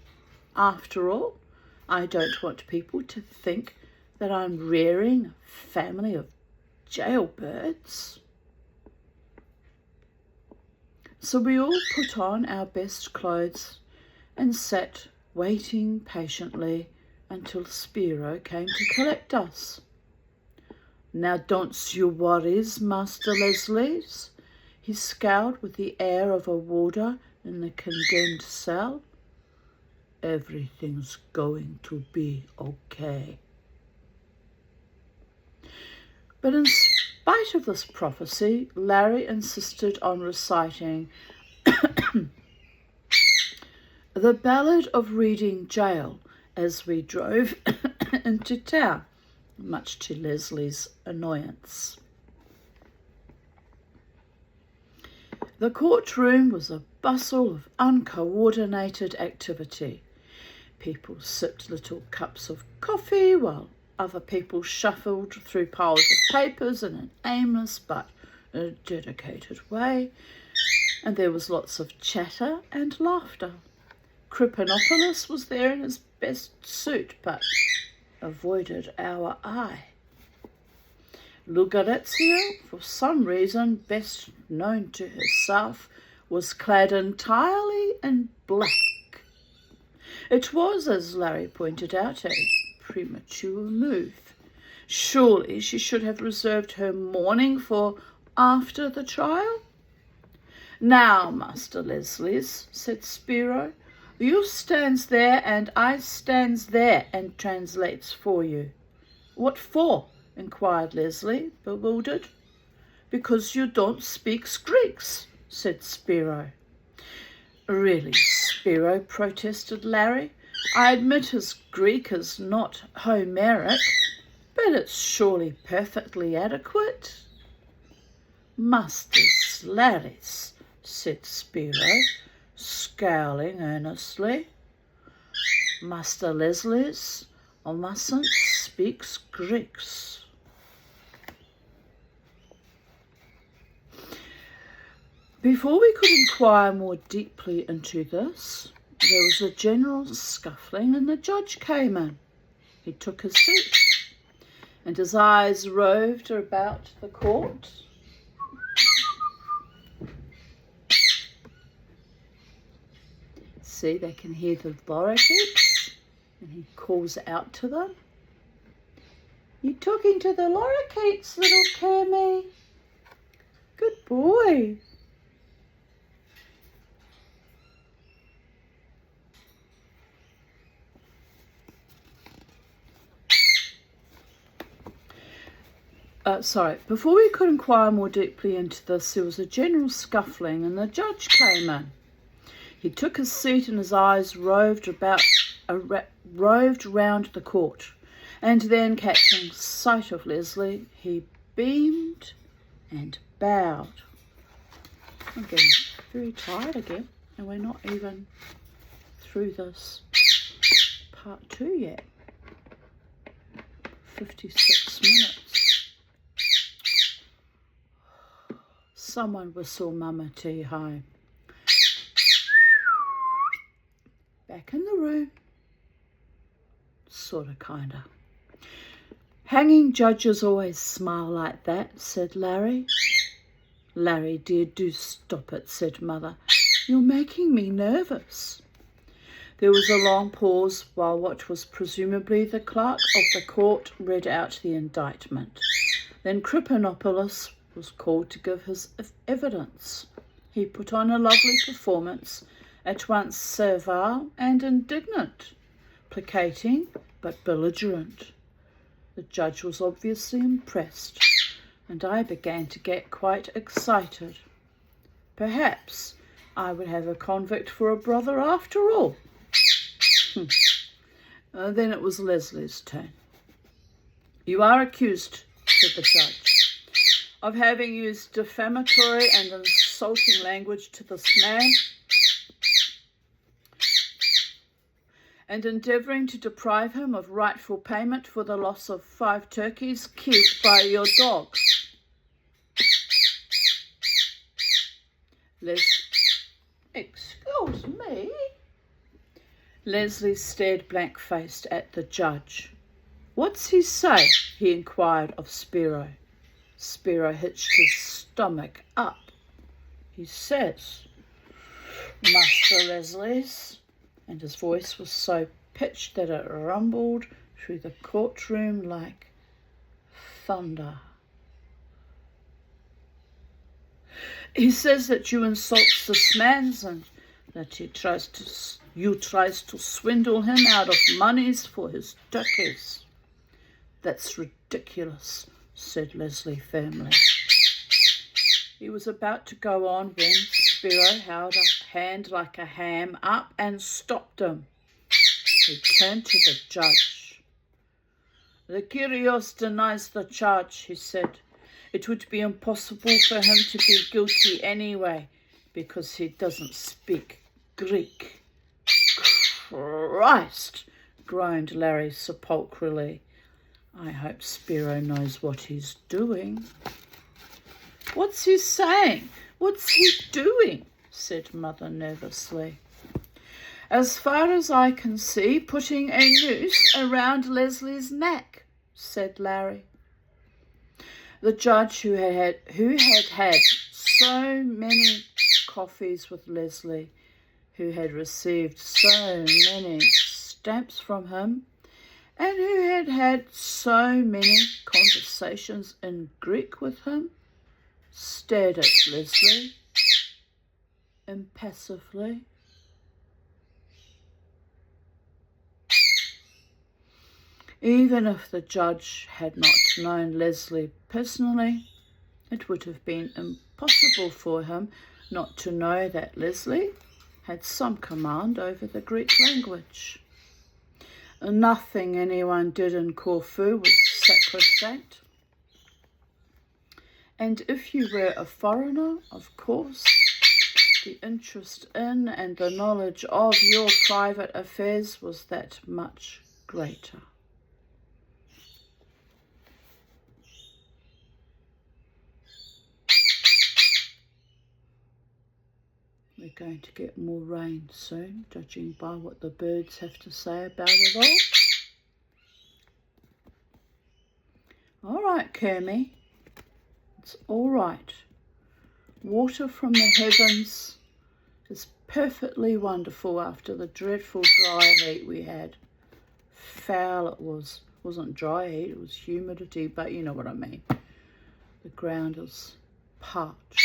After all, I don't want people to think that I'm rearing a family of jailbirds. So we all put on our best clothes and sat waiting patiently until Spiro came to collect us. "Now don't you worries, Master Leslies," he scowled with the air of a warder in the condemned cell. "Everything's going to be okay." But in spite of this prophecy, Larry insisted on reciting the Ballad of Reading Jail as we drove into town, much to Leslie's annoyance. The courtroom was a bustle of uncoordinated activity. People sipped little cups of coffee while other people shuffled through piles of papers in an aimless but dedicated way, and there was lots of chatter and laughter. Crippinopolis was there in his best suit, but avoided our eye. Lucrezia, for some reason best known to herself, was clad entirely in black. It was, as Larry pointed out, a premature move. Surely she should have reserved her mourning for after the trial. "Now, Master Leslie's," said Spiro, "you stands there and I stands there and translates for you." "What for?" inquired Leslie, bewildered. "Because you don't speak Greeks," said Spiro. "Really, Spiro," protested Larry, "I admit his Greek is not Homeric, but it's surely perfectly adequate." "Master Slarys," said Spiro, scowling earnestly. "Master Leslie's, I mustn't speak Greeks." Before we could inquire more deeply into this, there was a general scuffling and the judge came in. He took his seat and his eyes roved about the court. See, they can hear the lorikeets, and he calls out to them. "You talking to the lorikeets, little Cammy? Good boy." Before we could inquire more deeply into this, there was a general scuffling and the judge came in. He took his seat and his eyes roved round the court, and then, catching sight of Leslie, he beamed and bowed. I'm getting very tired again, and we're not even through this part 2 yet. 56 minutes. Someone whistle Mama T home. Back in the room. Sorta, kinda. "Hanging judges always smile like that," said Larry. "Larry, dear, do stop it," said Mother. "You're making me nervous." There was a long pause while what was presumably the clerk of the court read out the indictment. Then Kripanopoulos was called to give his evidence. He put on a lovely performance, at once servile and indignant, placating but belligerent. The judge was obviously impressed, and I began to get quite excited. Perhaps I would have a convict for a brother after all. Then it was Leslie's turn. "You are accused," said the judge, "of having used defamatory and insulting language to this man and endeavouring to deprive him of rightful payment for the loss of 5 turkeys killed by your dog." Excuse me? Leslie stared blank-faced at the judge. "What's he say?" he inquired of Spiro. Spiro hitched his stomach up. "He says, Master Leslie's," and his voice was so pitched that it rumbled through the courtroom like thunder. "He says that you insults this man's and that you tries to swindle him out of monies for his turkeys." "That's ridiculous," said Leslie firmly. He was about to go on when Spiro held a hand like a ham up and stopped him. He turned to the judge. "The Kyrios denies the charge," he said. "It would be impossible for him to be guilty anyway, because he doesn't speak Greek." "Christ!" groaned Larry sepulchrally. "I hope Spiro knows what he's doing." "What's he saying? What's he doing?" said Mother nervously. "As far as I can see, putting a noose around Leslie's neck," said Larry. The judge, who had had so many coffees with Leslie, who had received so many stamps from him, and who had had so many conversations in Greek with him, stared at Leslie impassively. Even if the judge had not known Leslie personally, it would have been impossible for him not to know that Leslie had some command over the Greek language. Nothing anyone did in Corfu was sacrosanct. And if you were a foreigner, of course, the interest in and the knowledge of your private affairs was that much greater. We're going to get more rain soon, judging by what the birds have to say about it all. All right, Kermie, it's all right. Water from the heavens is perfectly wonderful after the dreadful dry heat we had. Foul it was. It wasn't dry heat, it was humidity, but you know what I mean. The ground is parched.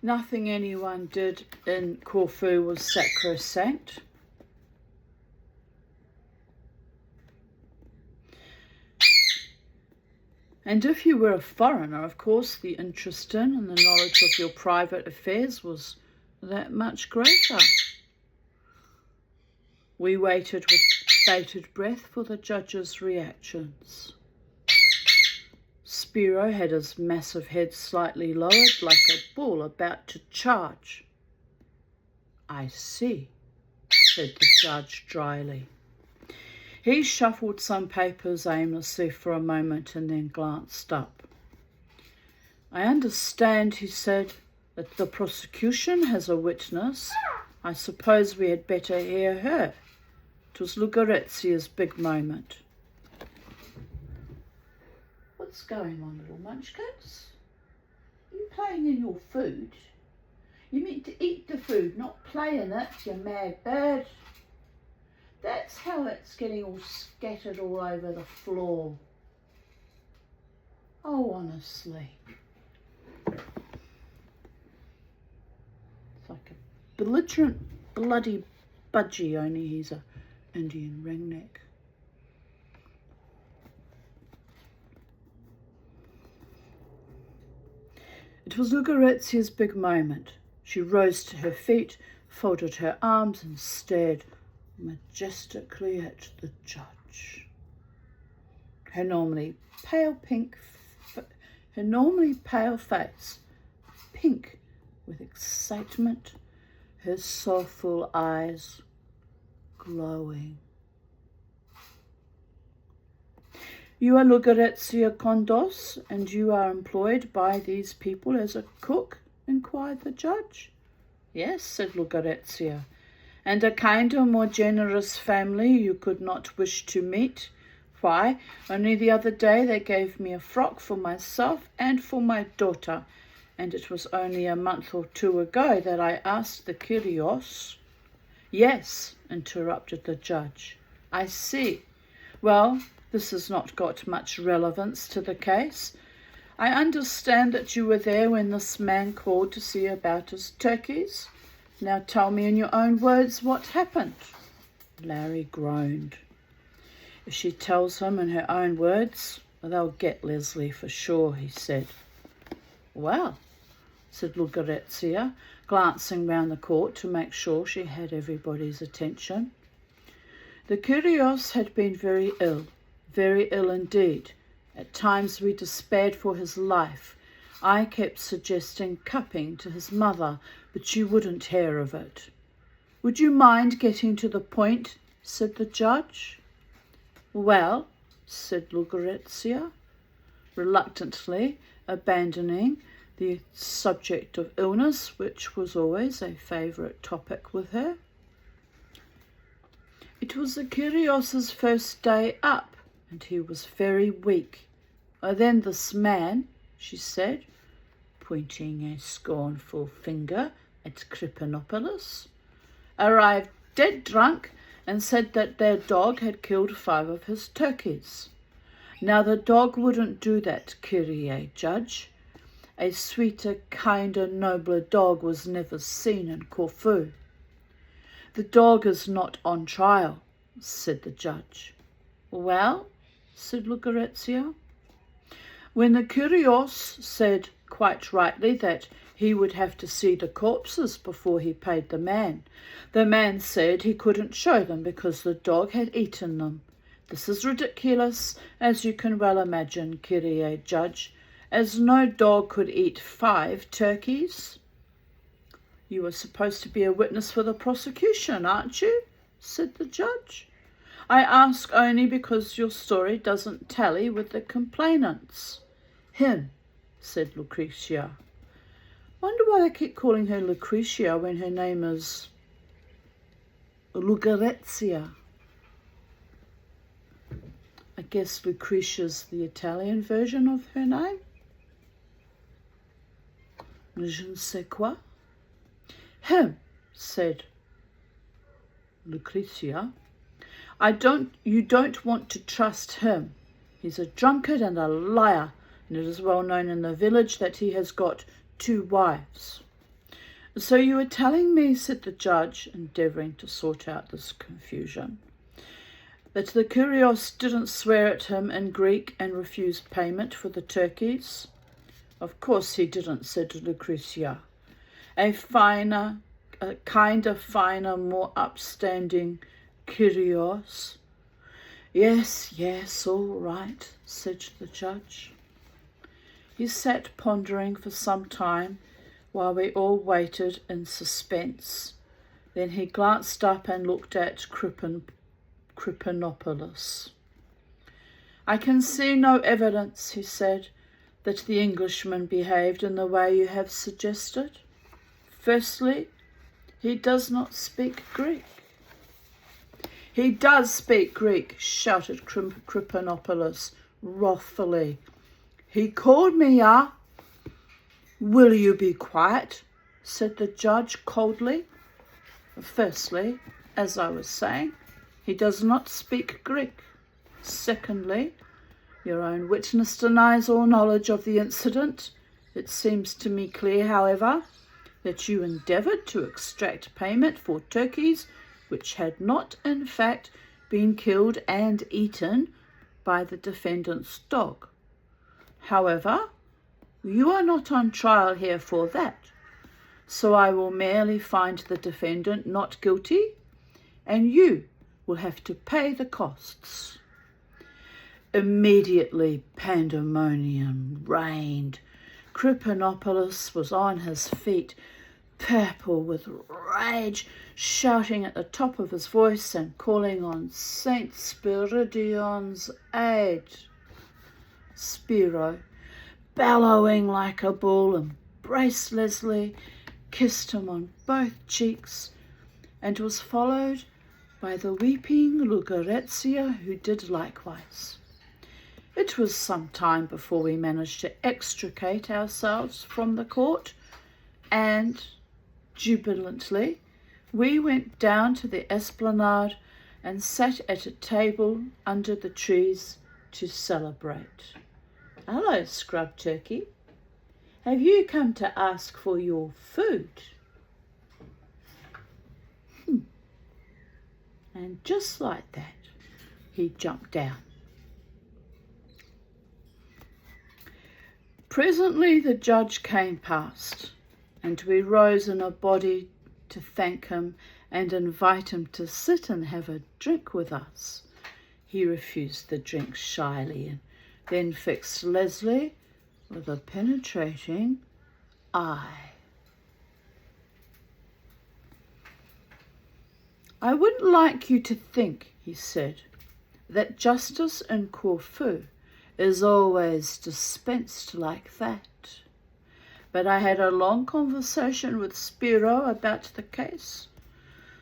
Nothing anyone did in Corfu was sacrosanct. And if you were a foreigner, of course, the interest in and the knowledge of your private affairs was that much greater. We waited with bated breath for the judge's reactions. Spiro had his massive head slightly lowered like a bull about to charge. I see, said the judge dryly. He shuffled some papers aimlessly for a moment and then glanced up. I understand, he said, that the prosecution has a witness. I suppose we had better hear her. It was Lugarezia's big moment. What's going on, little munchkins? Are you playing in your food? You meant to eat the food, not play in it, you mad bird. That's how it's getting all scattered all over the floor. Oh, honestly. It's like a belligerent, bloody budgie, only he's a Indian ringneck. It was Lugarezia's big moment. She rose to her feet, folded her arms and stared majestically at the judge. Her normally pale face, pink with excitement, her soulful eyes glowing. You are Lugarezia Condos, and you are employed by these people as a cook? Inquired the judge. Yes, said Lugarezia, and a kinder, more generous family you could not wish to meet. Why, only the other day they gave me a frock for myself and for my daughter, and it was only a month or two ago that I asked the Kyrios. Yes, interrupted the judge. I see. Well, this has not got much relevance to the case. I understand that you were there when this man called to see about his turkeys. Now tell me in your own words what happened. Larry groaned. If she tells him in her own words, they'll get Leslie for sure, he said. Well, said Lugarezia, glancing round the court to make sure she had everybody's attention. The Kyrios had been very ill indeed. At times we despaired for his life. I kept suggesting cupping to his mother, but you wouldn't hear of it. Would you mind getting to the point? Said the judge. Well, said Lugarezia, reluctantly abandoning the subject of illness, which was always a favourite topic with her. It was the Kyrios' first day up, and he was very weak. Then this man, she said, pointing a scornful finger at Cripanopoulos, arrived dead drunk and said that their dog had killed 5 of his turkeys. Now the dog wouldn't do that, Kyrie Judge. A sweeter, kinder, nobler dog was never seen in Corfu. The dog is not on trial, said the judge. Well, said Lucrezia. When the Kyrios said quite rightly that he would have to see the corpses before he paid the man said he couldn't show them because the dog had eaten them. This is ridiculous, as you can well imagine, Kyrie Judge, as no dog could eat 5 turkeys. You are supposed to be a witness for the prosecution, aren't you? Said the judge. I ask only because your story doesn't tally with the complainant's. Him, said Lucretia. Wonder why they keep calling her Lucretia when her name is Lucrezia. I guess Lucretia's the Italian version of her name. Je ne sais quoi. Him, said Lucretia. You don't want to trust him. He's a drunkard and a liar, and it is well known in the village that he has got 2 wives. So you are telling me, said the judge, endeavouring to sort out this confusion, that the Kyrios didn't swear at him in Greek and refuse payment for the turkeys? Of course he didn't, said Lucretia. A kinder, finer, more upstanding Kyrios. Yes, all right, said the judge. He sat pondering for some time while we all waited in suspense. Then he glanced up and looked at Cripanopoulos. I can see no evidence, he said, that the Englishman behaved in the way you have suggested. Firstly, he does not speak Greek. He does speak Greek, shouted Cripanopoulos wrathfully. He called me up. Will you be quiet? Said the judge coldly. Firstly, as I was saying, he does not speak Greek. Secondly, your own witness denies all knowledge of the incident. It seems to me clear, however, that you endeavoured to extract payment for turkeys which had not, in fact, been killed and eaten by the defendant's dog. However, you are not on trial here for that, so I will merely find the defendant not guilty, and you will have to pay the costs. Immediately pandemonium reigned. Cripanopoulos was on his feet, purple with rage, shouting at the top of his voice and calling on Saint Spiridion's aid. Spiro, bellowing like a bull, embraced Leslie, kissed him on both cheeks, and was followed by the weeping Lucrezia, who did likewise. It was some time before we managed to extricate ourselves from the court, and, jubilantly, we went down to the esplanade and sat at a table under the trees to celebrate. Hello, Scrub Turkey. Have you come to ask for your food? And just like that, he jumped down. Presently the judge came past, and we rose in a body to thank him and invite him to sit and have a drink with us. He refused the drink shyly and then fixed Leslie with a penetrating eye. I wouldn't like you to think, he said, that justice in Corfu is always dispensed like that. But I had a long conversation with Spiro about the case,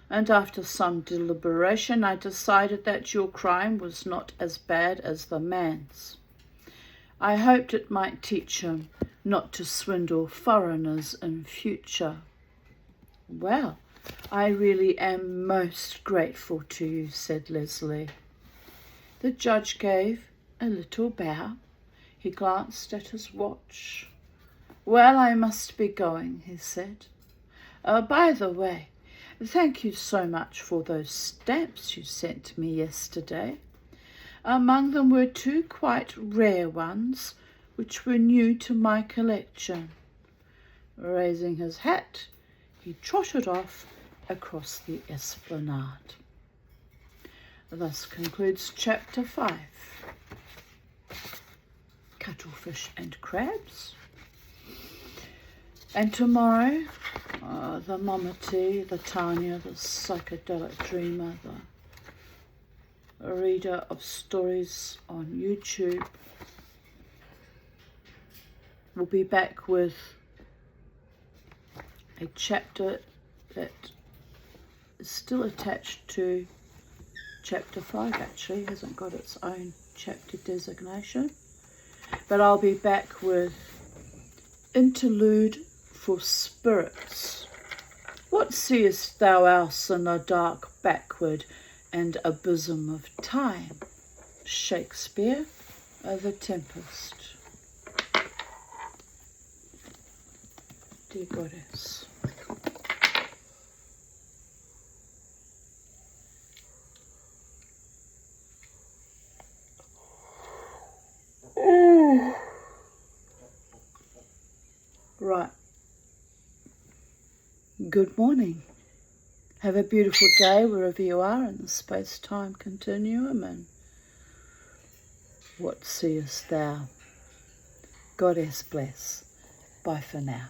and after some deliberation I decided that your crime was not as bad as the man's. I hoped it might teach him not to swindle foreigners in future. Well, I really am most grateful to you, said Leslie. The judge gave a little bow. He glanced at his watch. Well, I must be going, he said. By the way, thank you so much for those stamps you sent me yesterday. Among them were 2 quite rare ones, which were new to my collection. Raising his hat, he trotted off across the esplanade. Thus concludes chapter 5. Cuttlefish and crabs. And tomorrow, the Mamati, the Tanya, the psychedelic dreamer, the reader of stories on YouTube, will be back with a chapter that is still attached to chapter 5, actually, hasn't got its own chapter designation. But I'll be back with Interlude for Spirits. What seest thou else in the dark backward and abysm of time? Shakespeare, The Tempest. Dear Goddess. Right. Good morning. Have a beautiful day wherever you are in the space-time continuum, and what seest thou? Goddess bless. Bye for now.